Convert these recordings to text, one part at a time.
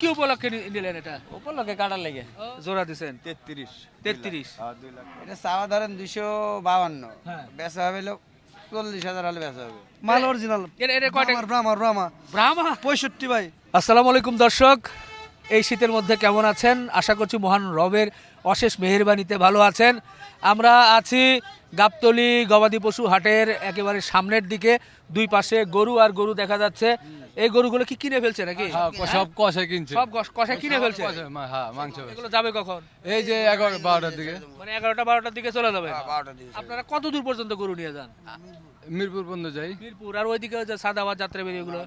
কি উপলক্ষে নিলেন এটা? উপলক্ষে কাটার লেগে জোড়া দিছেন 33 33। 2 লাখ এটা চাওয়া ধরেন 252, হ্যাঁ। বেচা হবে 40,000 হলে বেচা হবে। মাল অরিজিনাল এটা কয়টা? ব্রাহ্মা ব্রাহ্মা। 65 ভাই। আসসালামু আলাইকুম দর্শক, এই শীতের মধ্যে কেমন আছেন? আশা করছি মহান রবের অশেষ মেহেরবানিতে ভালো আছেন। আমরা আছি গাবতলী গবাদি পশু হাটের একেবারে সামনের দিকে, দুই পাশে গরু আর গরু দেখা যাচ্ছে। এই গরুগুলো কি কিনে ফেলছে নাকি? সব কষায় কিনছে সব কষায় কিনে ফেলছে। হ্যাঁ মাংস এগুলো যাবে কখন? এই যে 11-12টার দিকে মানে 11টা-12টার দিকে চলে যাবে। 12টা দিয়েছে। আপনারা কত দূর পর্যন্ত গরু নিয়ে যান? মিরপুর পর্যন্ত যাই। মিরপুর আর ওইদিকে যে সাদাবাদ যাত্রা বেরিয়ে এগুলো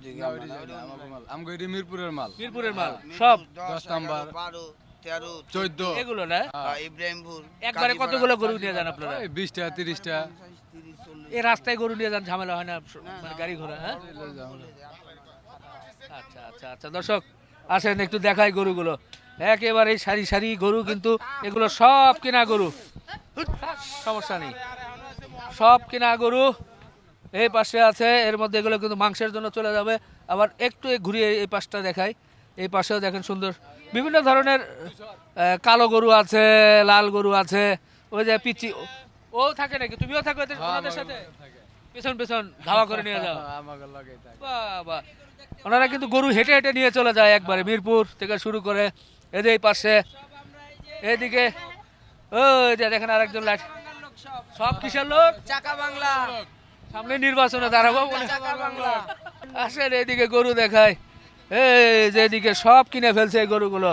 আমগো এটি মিরপুরের মাল। মিরপুরের মাল সব 10 নাম্বার 12, 13, 14 এগুলো না? ইব্রাহিমপুর একবারে কতগুলো গরু নিয়ে যান আপনারা? 20টা 30টা এই রাস্তায় গরু নিয়ে যান, ঝামেলা হয় না মানে গাড়ি ঘোড়া? হ্যাঁ, আচ্ছা আচ্ছা আচ্ছা দর্শক আসেন একটু দেখাই গরুগুলো। একেবারে সারি সারি গরু, কিন্তু এগুলো সব কেনা গরু, সমস্যা নেই, সব কেনা গরু। এই পাশে আছে, এর মধ্যে এগুলো কিন্তু মাংসের জন্য চলে যাবে। আবার একটু ঘুরিয়ে এই পাশটা দেখাই, এই পাশেও দেখেন সুন্দর বিভিন্ন ধরনের কালো গরু আছে, লাল গরু আছে। ওই যে পিচি ও থাকে নাকি? তুমিও থাকো ওদের সাথে? পেছন পেছন ধাওয়া করে নিয়ে যাও। আমাগো লাগে থাকে। বাবা, ওনারা কিন্তু গরু হেঁটে হেঁটে নিয়ে চলে যায় একবারে মিরপুর থেকে শুরু করে এই যে এই পাশে, এইদিকে ওই যে দেখেন আরেকজন লাইট। সব কিসের লোক? চাকা বাংলা, সামনে নির্বাচনে দাঁড়াবো বলে আসেন এইদিকে গরু দেখায়। এই যে এদিকে সব কিনে ফেলছে এই গরুগুলো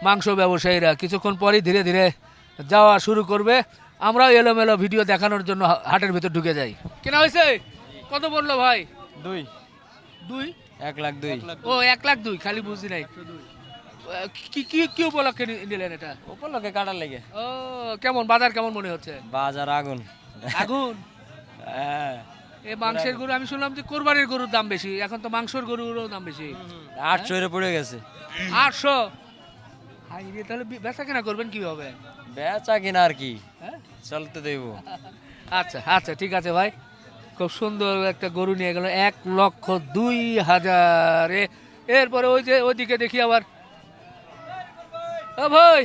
মাংস ব্যবসায়ীরা। কিছুক্ষণ পরই ধীরে ধীরে যাওয়া শুরু করবে। আমরাও এলোমেলো ভিডিও দেখানোর জন্য হাটের ভিতর ঢুকে যাই। কেনা হয়েছে? কত বললো ভাই? 2 দুই? 1 লাখ 2 ও 1,02,000, খালি বুঝি নাই। কি কি কি উপলক্ষে নিলেন এটা? উপলক্ষে কাটার লেগে ও কেমন বাজার কেমন মনে হচ্ছে? বাজার আগুন। আগুন। হ্যাঁ, এই মাংসের গরু আমি শুনলাম যে কোরবানির গরুর দাম বেশি, এখন তো মাংসের গরুরও দাম বেশি। 800 এর পড়ে গেছে। 800? হাই রে, তাহলে বেচা কেনা করবেন কিভাবে? বেচা কিনা আর কি, হ্যাঁ? চলতে দেব। আচ্ছা আচ্ছা ঠিক আছে ভাই, খুব সুন্দর একটা গরু নিয়ে গেল 1,02,000। এরপরে ওই যে ওইদিকে দেখি আবার। ও ভাই,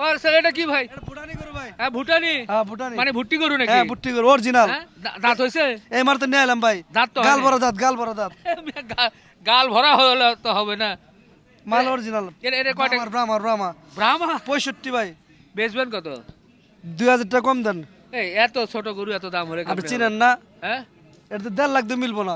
ওর ছেলেটা কি ভাই? ভুটানি গরু ভাই। হ্যাঁ ভুটানি। হ্যাঁ ভুটানি। মানে ভুট্টি গরু নাকি? হ্যাঁ ভুট্টি গরু অরিজিনাল। হ্যাঁ? দাঁত হয়েছে? এই মারতে নিয়ে এলাম ভাই। দাঁত তো গাল হয়নি। ভরা দাঁত, গাল ভরা দাঁত। গাল ভরা হলে তো হবে না। মাল অরিজিনাল। এটা কয়টা? ব্রাহ্মা ব্রাহ্মা। 65 ভাই। বেচবেন কত? 2000 টাকা কম দেন। এই এত ছোট গরু এত দাম হলে আপনি কেমনে হবে? চিনেন না? হ্যাঁ? এটা তো 1.5 লাখ দিয়ে মিলবো না।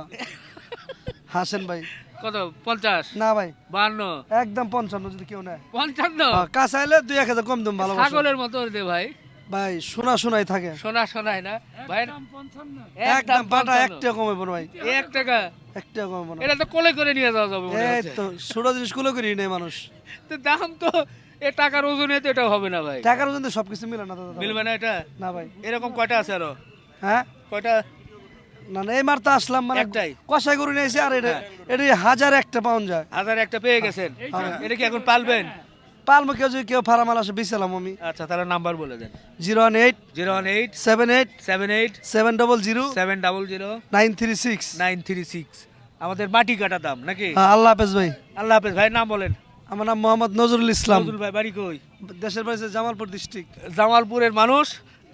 হাসেন ভাই। কত? 50? না ভাই, 52? একদম 55 যদি কেউ নেয়। 55? কাঁচা আইলে 2-1000 কম দিন ভালো। ছাগলের মতো দে ভাই। ভাই শোনাই থাকে। শোনাই না ভাই। একদম বাটা 55? 1 টাকা কমাবো না ভাই। 1 টাকা? 1 টাকা কমাবো না। এটা তো কোলে করে নিয়ে যাওয়া যাবে মনে এই হচ্ছে। তো ছোট জিনিসগুলো করি নেই মানুষ। তো দাম তো এ টাকার ওজনে তো এটা হবে না ভাই। টাকার ওজন সবকিছু মিলে না দাদা। মিলবে না এটা? না ভাই। এরকম কয়টা আছে আরো? হ্যাঁ, কয়টা? না না এই মারতে আসলাম মানে একটাই? কষাই গরু নিয়েছি আর এটা 1001টা পাউন্ড যায়। 1,000 পেয়ে গেছেন? এটা কি এখন পালবেন? পালমো কেউ যদি কেউ ফারামাল আসে বিছালাম আমি। আচ্ছা তাহলে নাম্বার বলে দেন। 018 018 78 78 700 700 936। 936। আমাদের মাটি কাটা দাম নাকি? হ্যাঁ, আল্লাহ হাফেজ ভাই। আল্লাহ হাফেজ ভাই। নাম বলেন। আমার নাম মোহাম্মদ নজরুল ইসলাম। নজরুল ভাই বাড়ি কই? দেশের বাড়ি জামালপুর ডিস্ট্রিক্ট। জামালপুরের মানুষ।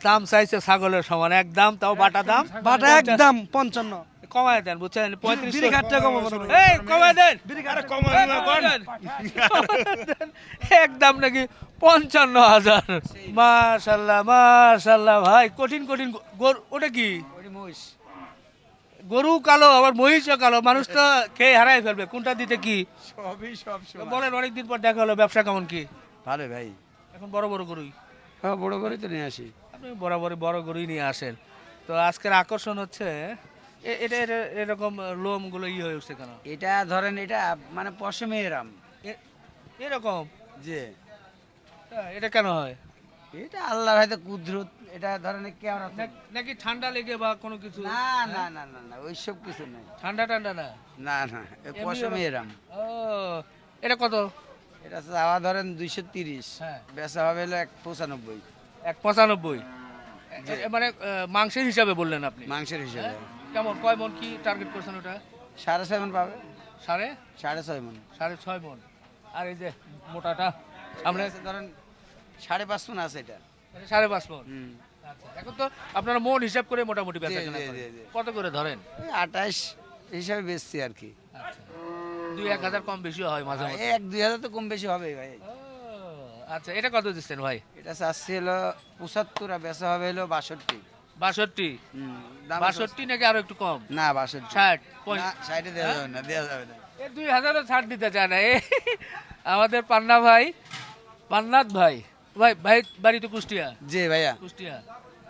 দাম চাইছে ছাগলের সমান, এক দাম, তাও বাটা দাম। বাটা একদম 55। কমায় দেন বুঝছেন? 35। বিড়ি কাটতে কমাবো না ভাই। এই কমায় দেন। আরে কমায় দেন। একদম নাকি 55,000? মাশাআল্লাহ মাশাআল্লাহ ভাই, কঠিন কঠিন গরু। ওটা কি? গরু কালো আবার মহিষও কালো, মানুষ তো খেয়ে হারাই ফেলবে। কোনটা দিতে কি সব বলেন? অনেকদিন পর দেখা হলো, ব্যবসা কেমন কি? ভালো ভাই। এখন বড় বড় গরুই হ্যাঁ, বড় করে তো নিয়ে আসি। আপনি বরাবরই বড় গরুই নিয়ে আসেন। তো আজকের আকর্ষণ হচ্ছে এটা এরকম লোমগুলো হয়ে উঠছে কেন? এটা ধরেন এটা মানে পশমের আম। এরকম যে এটা কেন হয়? এটা আল্লাহর হয়তো কুদরত। এটা ধরেন কেমন নাকি ঠান্ডা লেগে বা কোনো কিছু? না না না না না ওইসব কিছু নাই। ঠান্ডা টান্ডা না? না না পশমের আম। ও এটা কত? এটা চাওয়া ধরেন 230, হ্যাঁ। বেচা হবে হলো 195। 195? মানে মাংসের হিসাবে বললেন আপনি? মাংসের হিসেবে কেমন কয় মন কি টার্গেট করছেন ওটা? 6.5 মণ পাবে। সাড়ে 6.5 মণ। 6.5 মন। আর এই যে মোটাটা সামনে আছে ধরেন 5.5 মণ আছে এটা। 5.5 মণ। হুম। আচ্ছা এখন তো আপনারা মন হিসাব করে মোটামুটি বেচা জি, কেনা জি, করেন। জি, জি। কত করে ধরেন? এই 28 হিসাবে বেচছি আর কি। আচ্ছা 2-1 হাজার কম বেশিও হয় মাঝে মাঝে। এই 1-2 হাজার তো কম বেশি হবে ভাই। ও, আচ্ছা এটা কত দিচ্ছেন ভাই? এটা চাচ্ছি হলো 75 আর বেচা হবে হলো 62। 62? হুম, দাম 62 নাকি আরো একটু কম? না 62। 60? না 60 দেওয়া যাবে না, দেওয়া যাবে না। এ 2 হাজারও ছাড় দিতে চায় না আমাদের পান্না ভাই, পান্নাথ ভাই। ভাই ভাই বাড়ি তো কুষ্টিয়া। জি ভাইয়া। কুষ্টিয়া।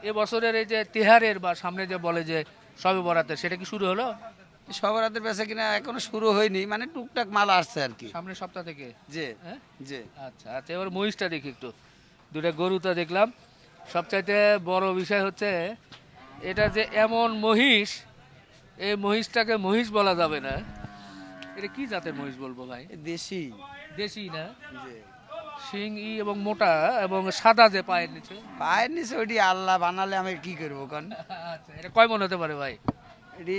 এ বছরের এই যে তিহারের বা সামনে যে বলে যে সবে বরাতের, সেটা কি শুরু হলো? সবার হাতের বেচা কিনা এখনো শুরু হয়নি, মানে টুকটাক মাল আসছে আর কি। সামনের সপ্তাহ থেকে? জি হ্যাঁ জি। আচ্ছা আচ্ছা, এবার মহিষটা দেখি একটু। দুটা গরু তো দেখলাম, সবচাইতে বড় বিষয় হচ্ছে এটা যে এমন মহিষ, এই মহিষটাকে মহিষ বলা যাবে না। এটা কি জাতের মহিষ বলবো ভাই? এ দেশি। দেশি না? জি। শিং এবং মোটা এবং সাদা যে পায়ের নিচে। পায়ের নিচে ওইটি আল্লাহ বানালে আমি কি করবো কারণ আচ্ছা এটা কয় মন হতে পারে ভাই? এটি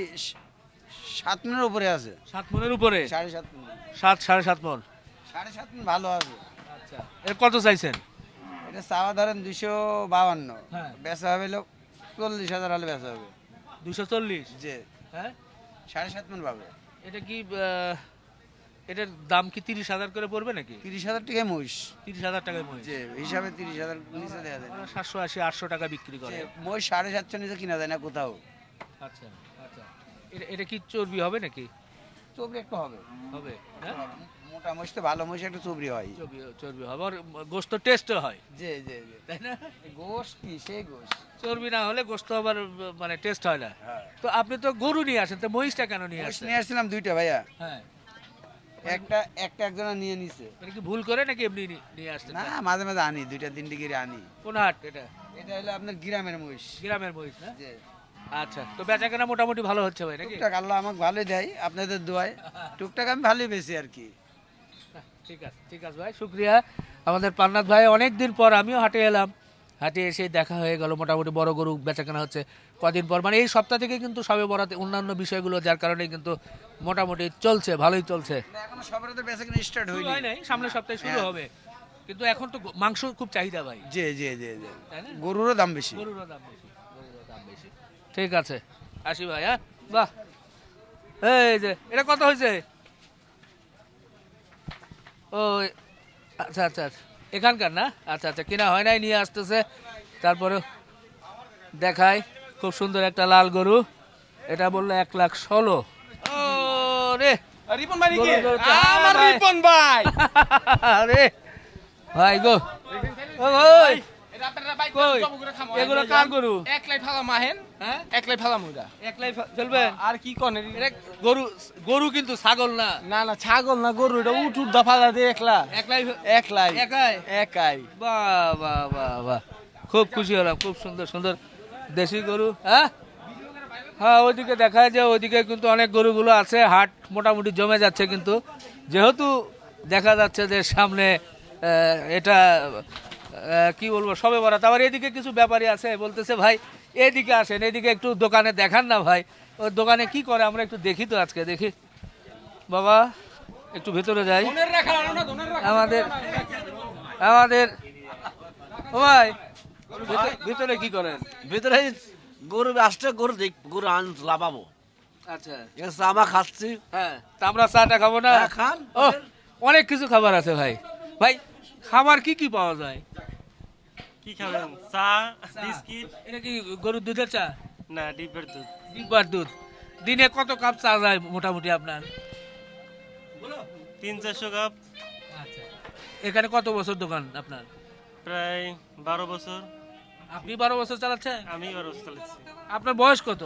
7 মণের উপরে আছে। 7 মনের উপরে? 7.5 মণ। 7-7.5 মন। 7.5 মণ ভালো আছে। আচ্ছা এর কত চাইছেন? এটা চাওয়া ধরেন 252। হ্যাঁ। বেচা হবে হলো 40,000 হলে বেচা হবে। 240? জি। হ্যাঁ 7.5 মণ পাবে। এটা কি এটার দাম কি 30,000 করে পড়বে নাকি? 30,000 টাকায় মহিষ। 30,000 টাকায় মহিষ? জি, হিসাবে 30,000 নিচে দেওয়া যায় না। 780-800 টাকা বিক্রি করে। যে মহিষ 750 নিচে কিনা যায় না কোথাও। আচ্ছা আচ্ছা, এটা কি চর্বি হবে নাকি? চবরি একটু হবে। হবে হ্যাঁ, মোটা মহিষ তো ভালো মহিষ একটু চবরি হয়। চর্বি চর্বি হবে আর গোস্ত টেস্টও হয়, জি জি জি। তাই না? গোশ কি সেই গোশ। চর্বি না হলে গোস্ত আবার মানে টেস্ট হয় না। হ্যাঁ। তো আপনি তো গরু নিয়ে আসেন, তো মহিষটা কেন নিয়ে মহিষ আসেন? নিয়ে আসছিলাম 2টা ভাইয়া। হ্যাঁ একটা একজনা নিয়ে নিছে। এটা কি ভুল করে নাকি এমনি নিয়ে আসছেন? না মাঝে মাঝে আনি 2টা 3টা করে আনি। কোন হাট এটা? এটা হলো আপনার গ্রামের মহিষ। গ্রামের মহিষ না? জি। আচ্ছা তো বেচা কেনা মোটামুটি ভালো হচ্ছে ভাই নাকি? টুকটাক আল্লাহ আমাকে ভালোই দেয় আপনাদের দোয়ায়। টুকটাক আমি ভালোই বেশি আর কি। ঠিক আছে ঠিক আছে ভাই, শুক্রিয়া। আমাদের পান্নাথ ভাই অনেক দিন পর, আমিও হাটে এলাম, হাটে এসে দেখা হয়ে গেল, মোটামুটি বড় গরু বেচাকেনা হচ্ছে কদিন পর, মানে এই সপ্তাহ থেকে কিন্তু সবে বরাতে অন্যান্য বিষয়গুলো যার কারণে কিন্তু মোটামুটি চলছে, ভালোই চলছে। এখনো সবার তো বেচা কিনা স্টার্ট শুরু হয়নি। হয় নাই, সামনের সপ্তাহে শুরু হ্যাঁ। হবে, কিন্তু এখন তো মাংস খুব চাহিদা ভাই, জি জি জি জি। তাই না? গরুরও দাম বেশি। গরুরও দাম বেশি, গরুরও দাম বেশি। ঠিক আছে আসি ভাই, হ্যাঁ বাহ। এই যে এটা কত হয়েছে? ও আচ্ছা আচ্ছা আচ্ছা, এখানকার না? আচ্ছা আচ্ছা, কিনা হয় নাই, নিয়ে আসতেছে। তারপরে দেখাই, খুব সুন্দর একটা লাল গরু, এটা বললো 1,16,000। ও রে রিপন ভাই নাকি? গরু তো- আমার ভাই। রিপন ভাই। আরে ভাই গো, ও ভাই এটা আপনারা বাইক কই? জব করে খামো। এগুলো কার গরু? একলাই ফেলা মাহেন, হ্যাঁ একলাই ফেলা মুইরা। একলাই ফেলবেন? আর কি কোন? এটা গরু, গরু কিন্তু ছাগল না। না না ছাগল না গরু, এটা উঠ উঠ ফালা দে একলা। একলাই একলাই একাই? একাই। বাহ বাহ বাহ বাহ, খুব খুশি হলাম, খুব সুন্দর সুন্দর দেশি গরু। হ্যাঁ হ্যাঁ, ওইদিকে দেখায় যে ওইদিকে কিন্তু অনেক গরুগুলো আছে, হাট মোটামুটি জমে যাচ্ছে, কিন্তু যেহেতু দেখা যাচ্ছে যে সামনে এটা কি বলবো সবে বরাত, আবার এদিকে কিছু ব্যাপারী আছে, বলতেছে ভাই এদিকে আসেন, এদিকে একটু দোকানে দেখান না ভাই, ওই দোকানে কি করে আমরা একটু দেখি, তো আজকে দেখি বাবা, একটু ভেতরে যাই। ধনের রাখা আনো না, ধনের রাখা। আমাদের আমাদের ও ভাই ভিতরে কি করেন? ভিতরে গরু আসছে, গরু গরু লাভাবো, আচ্ছা আমা খাচ্ছি। হ্যাঁ, তা আমরা চাটা খাবো না? হ্যাঁ, খান। ও অনেক কিছু খাবার আছে ভাই। ভাই খাবার কি কি পাওয়া যায়? কি খাবেন? চা, বিস্কিট? এটা কি গরুর দুধের চা? না, ডিমের দুধ। ডিব্বার দুধ। দিনে কত কাপ চা যায় মোটামুটি আপনার? 300-400 কাপ। আচ্ছা, এখানে কত বছর দোকান আপনার? প্রায় 12 বছর। আপনি 12 বছর চালাচ্ছেন? আমি 12 বছর চালাচ্ছি। আপনার বয়স কত?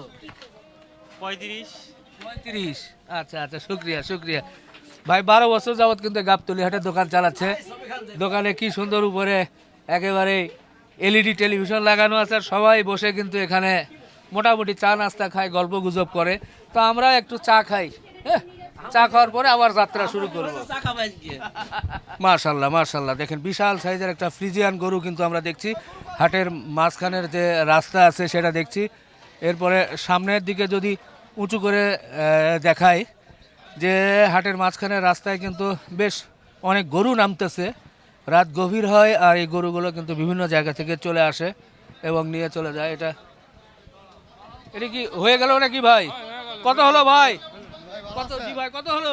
35। 35। আচ্ছা আচ্ছা, শুক্রিয়া শুক্রিয়া ভাই। 12 বছর যাবত কিন্তু গাবতলি হাটে দোকান চালাচ্ছে। দোকানে কি সুন্দর উপরে একেবারে এলইডি টেলিভিশন লাগানো আছে, আর সবাই বসে কিন্তু এখানে মোটামুটি চা নাস্তা খায়, গল্প গুজব করে। তো আমরা একটু চা খাই, হ্যাঁ চা খাওয়ার পরে আবার যাত্রা শুরু করব। মার্শাল্লাহ মার্শাল্লাহ, দেখেন বিশাল সাইজের একটা ফ্রিজিয়ান গরু কিন্তু আমরা দেখছি। হাটের মাঝখানের যে রাস্তা আছে সেটা দেখছি। এরপরে সামনের দিকে যদি উঁচু করে দেখাই, যে হাটের মাঝখানের রাস্তায় কিন্তু বেশ অনেক গরু নামতেছে, রাত গভীর হয় আর এই গরুগুলো কিন্তু বিভিন্ন জায়গা থেকে চলে আসে এবং নিয়ে চলে যায়। এটা এটা কি হয়ে গেল নাকি ভাই? কত হলো ভাই? কত জি ভাই, কত হলো?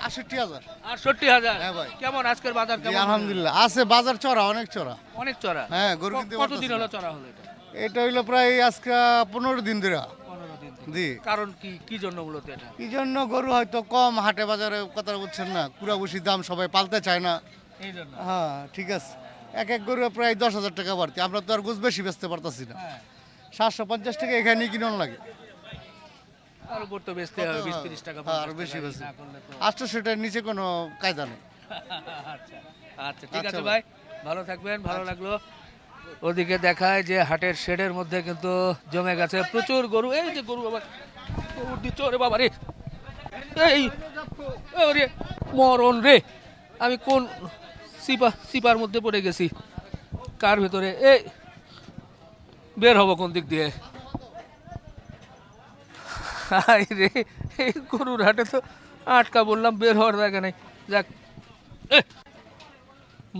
৬৮,০০০। ৬৮,০০০। হ্যাঁ ভাই। কেমন আজকের বাজার জি, কেমন? আলহামদুলিল্লাহ আছে, বাজার চড়া, অনেক চড়া। অনেক চড়া। হ্যাঁ, গরু কিনতে কতদিন পারতাছি হলো না। চড়া হলো এটা? এটা হইলো প্রায় আজকে 15 দিন ধরে। 15 দিন থেকে। জি। কারণ কি কি জন্য মূলত এটা? কি জন্য গরু হয়তো কম হাটে বাজারে, কথা বুঝছেন না, কুড়াবুসি দাম, সবাই পালতে চায় না। এই জন্য। হ্যাঁ ঠিক আছে, এক এক গরু প্রায় 10,000 টাকা বাড়তি, আমরা তো আর গোছ বেশি বেচতে পারতাছি না। হ্যাঁ। 750 টাকা এখানে কিনন লাগে, আর উপর তো বেচতে হবে 20-30 টাকা। হ্যাঁ, আরো 50 বেশি টাকা বেশি। না করলে তো। 800টার নিচে কোনো কায়দা নেই। আচ্ছা আচ্ছা, ঠিক আচ্ছা আছে ভাই। ভাই, ভালো থাকবেন, ভালো লাগলো। ওদিকে দেখায় যে হাটের শেডের মধ্যে কিন্তু জমে গেছে প্রচুর গরু। এই যে গরু বাবা, গরু দিচ্ছ রে বাবা রে, এই রে মরণ রে, আমি কোন সিপার মধ্যে পড়ে গেছি, কার ভেতরে? এই বের হব কোন দিক দিয়ে? হাই রে, এই গরুর হাটে তো আটকা বললাম, বের হওয়ার জায়গা নেই। যাক,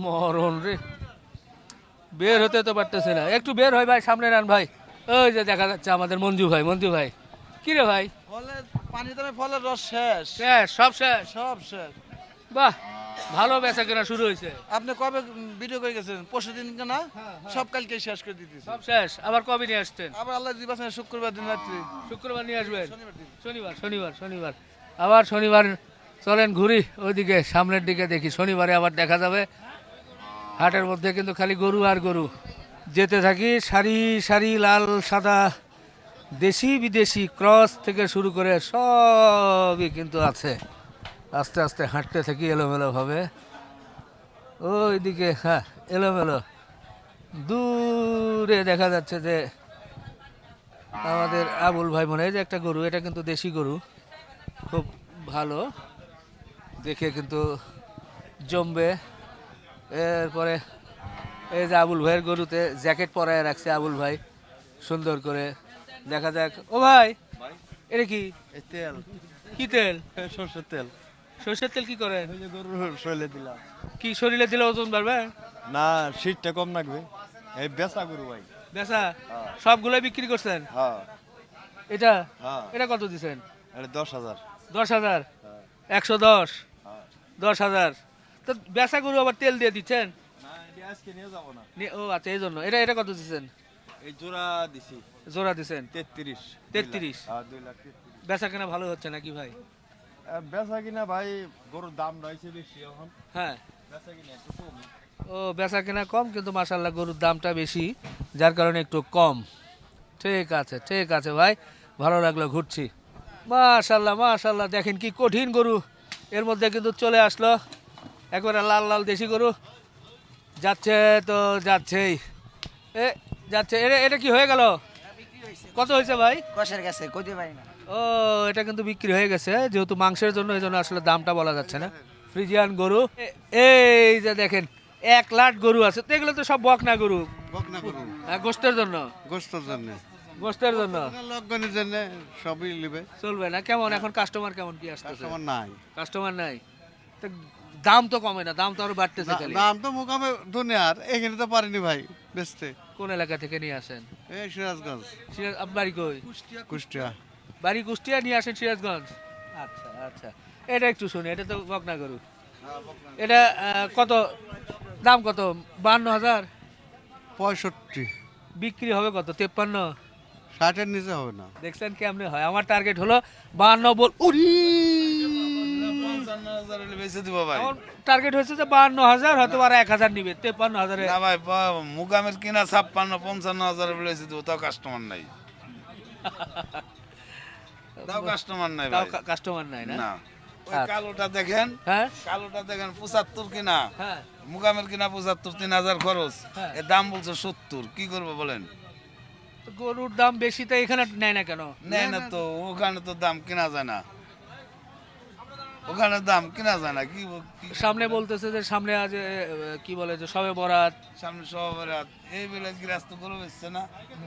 মরণ রে, বের হতে তো পারতেছে না। একটু বের হয় ভাই, সামনে রান ভাই। ওই যে দেখা যাচ্ছে আমাদের মঞ্জু ভাই। মঞ্জু ভাই, কি রে ভাই? ফলের পানি দামে ফলের রস শেষ, শেষ, সব শেষ। সব শেষ। বাহ, ভালো বেচা কেনা শুরু হয়েছে। আপনি কবে ভিডিও করে গেছেন? পরশু দিন না, সব কালকে শেষ করে দিতেছি। সব শেষ। আবার কবে নিয়ে আসছেন? আবার আল্লাহ দিবাস শুক্রবার দিন রাত্রি। শুক্রবার নিয়ে আসবেন? শনিবার দিন। শনিবার আবার শনিবার চলেন ঘুরি ওইদিকে, সামনের দিকে দেখি। শনিবারে আবার দেখা যাবে। হাটের মধ্যে কিন্তু খালি গরু আর গরু। যেতে থাকি সারি সারি, লাল সাদা, দেশি বিদেশি, ক্রস থেকে শুরু করে সবই কিন্তু আছে। আস্তে আস্তে হাঁটতে থাকি এলোমেলোভাবে। ওইদিকে হ্যাঁ এলোমেলো, দূরে দেখা যাচ্ছে যে আমাদের আবুল ভাই মনে হয় যে একটা গরু, এটা কিন্তু দেশি গরু, খুব ভালো দেখে কিন্তু জমবে। এরপরে এই যে আবুল ভাইয়ের গরুতে জ্যাকেট পরায় রাখছে আবুল ভাই সুন্দর করে। দেখা যাক। ও ভাই, এটা কি? তেল, কি তেল? সর্ষের তেল। সরষের তেল কি করেন? গরুর শরীরে দিলাম। কি শরীরে দিলে ওজন বাড়বে? না, শীতটা কম লাগবে। এই বেচা গরু ভাই। বেচা সবগুলোই বিক্রি করছেন? হ্যাঁ এটা হ্যাঁ, এটা কত দিচ্ছেন? এটা 10,000। 10,000? 110? 10,000? তো বেচা গরু আবার তেল দিয়ে দিচ্ছেন? না, আজকে নিয়ে যাবো না। ও আচ্ছা, এই জন্য। এটা এটা কত দিচ্ছেন? এই জোড়া দিছি জোড়া দিচ্ছেন 33। 33? হ্যাঁ, 2,33,000। বেচা কেনা ভালো হচ্ছে নাকি ভাই? বেচা কিনা ভাই, গরুর দাম রয়েছে বেশি এখন, হ্যাঁ। বেচা কিনা একটু কম। ও বেচা কেনা কম, কিন্তু মাশাল্লাহ গরুর দামটা বেশি, যার কারণে একটু কম। ঠিক আছে, ঠিক আছে ভাই, ভালো লাগলো, ঘুরছি। মাশাল্লাহ মাশাল্লাহ, দেখেন কি কঠিন গরু। এর মধ্যে কিন্তু চলে আসলো একবারে লাল লাল দেশি গরু। যাচ্ছে তো যাচ্ছেই, এ যাচ্ছে। এটা এটা কি হয়ে গেল? কত হয়েছে ভাই? কষের কাছে কইতে পারি না। ও, এটা কিন্তু বিক্রি হয়ে গেছে, যেহেতু মাংসের জন্য, এই জন্য আসলে দামটা বলা যাচ্ছে না। ফ্রিজিয়ান গরু, এই যে দেখেন 1 লাট গরু আছে। তো এগুলো তো সব বকনা গরু, বকনা গরু গোস্তের জন্য। গোস্তর জন্য, গোস্তের জন্য লগ্নের জন্য সবই নেবে। চলবে না? কেমন এখন কাস্টমার কেমন কি আসতেছে? কাস্টমার নাই, কাস্টমার নাই তো দাম তো কমে না, দাম তো আরো বাড়তেছে খালি। দাম তো মুকামে দুনিয়ার, এখানে তো পারিনি ভাই বেচতে। কোন এলাকা থেকে নিয়ে আসেন? এই সিরাজগঞ্জ, আপনার বাড়ি কই? কুষ্টিয়া। বাড়ি কুষ্টিয়া, নিয়ে আসেন সিরাজগঞ্জ? আচ্ছা আচ্ছা, এটা একটু শুনি। এটা তো বকনা গরু। এটা কত দাম? কত? 52,000? 65, বিক্রি হবে কত? 53? 60-এর নিচে হবে না। দেখছেন কেমনে হয়? আমার টার্গেট হলো 52 বল। উরি, 55,000 বেচে দিব ভাই। আমার টার্গেট হয়েছে যে 52,000, হয়তো আর 1,000 নিবে। 53,000 না ভাই, মুকামের কিনা 56-55,000 বেচে দিব, তাও কাস্টমার নাই। তাও কাস্টমার নাই তাও ভাই। কাস্টমার নাই না? না, ওই আচ্ছা। কালোটা দেখেন, হ্যাঁ কালোটা দেখেন 75 কিনা, হ্যাঁ। মুকামের কিনা 75, 3,000 খরচ, হ্যাঁ। এর দাম বলছে 70। কি করবো বলেন? তো গরুর দাম বেশি, তো এখানে নেয় না কেন? নেয় না তো, ওখানে তো দাম কিনা যায় না, ওখানে দাম কিনা যায় না। কি সামনে বলতেছে যে সামনে আজ কি বলে যে সবে বরাত। সামনে সবার হাত, এই বেলা গৃহস্থ গরু বেচছে না,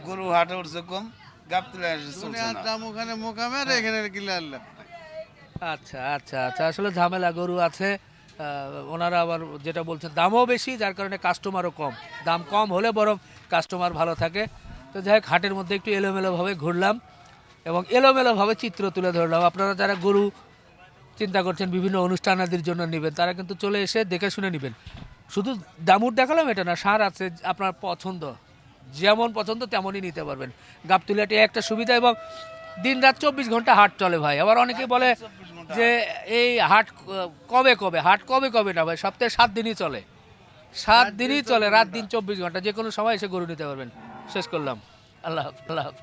গরু হাটে উঠছে কম, গাবতলে আসে চলছে দুনিয়ার না। দাম ওখানে মুকামের, এখানে কিনলে আল্লাহ। আচ্ছা আচ্ছা আচ্ছা, আসলে ঝামেলা গরু আছে, ওনারা আবার যেটা বলছেন দামও বেশি, যার কারণে কাস্টমারও কম। দাম কম হলে বরং কাস্টমার ভালো থাকে। তো যাই হোক, হাটের মধ্যে একটু এলোমেলোভাবে ঘুরলাম এবং এলোমেলোভাবে চিত্র তুলে ধরলাম। আপনারা যারা গরু চিন্তা করছেন বিভিন্ন অনুষ্ঠানাদির জন্য নেবেন, তারা কিন্তু চলে এসে দেখে শুনে নেবেন। শুধু দামুর দেখালাম এটা না, সার আছে আপনার পছন্দ, যেমন পছন্দ তেমনই নিতে পারবেন। গাবতলিহাটে একটা সুবিধা, এবং দিন রাত 24 ঘন্টা হাট চলে ভাই। আবার অনেকে বলে যে এই হাট কবে কবে, হাট কবে কবে না ভাই, সপ্তাহে 7 দিনই চলে, 7 দিনই চলে, রাত দিন 24 ঘন্টা, যে কোনো সময় এসে গরু নিতে পারবেন। শেষ করলাম, আল্লাহ হাফেজ।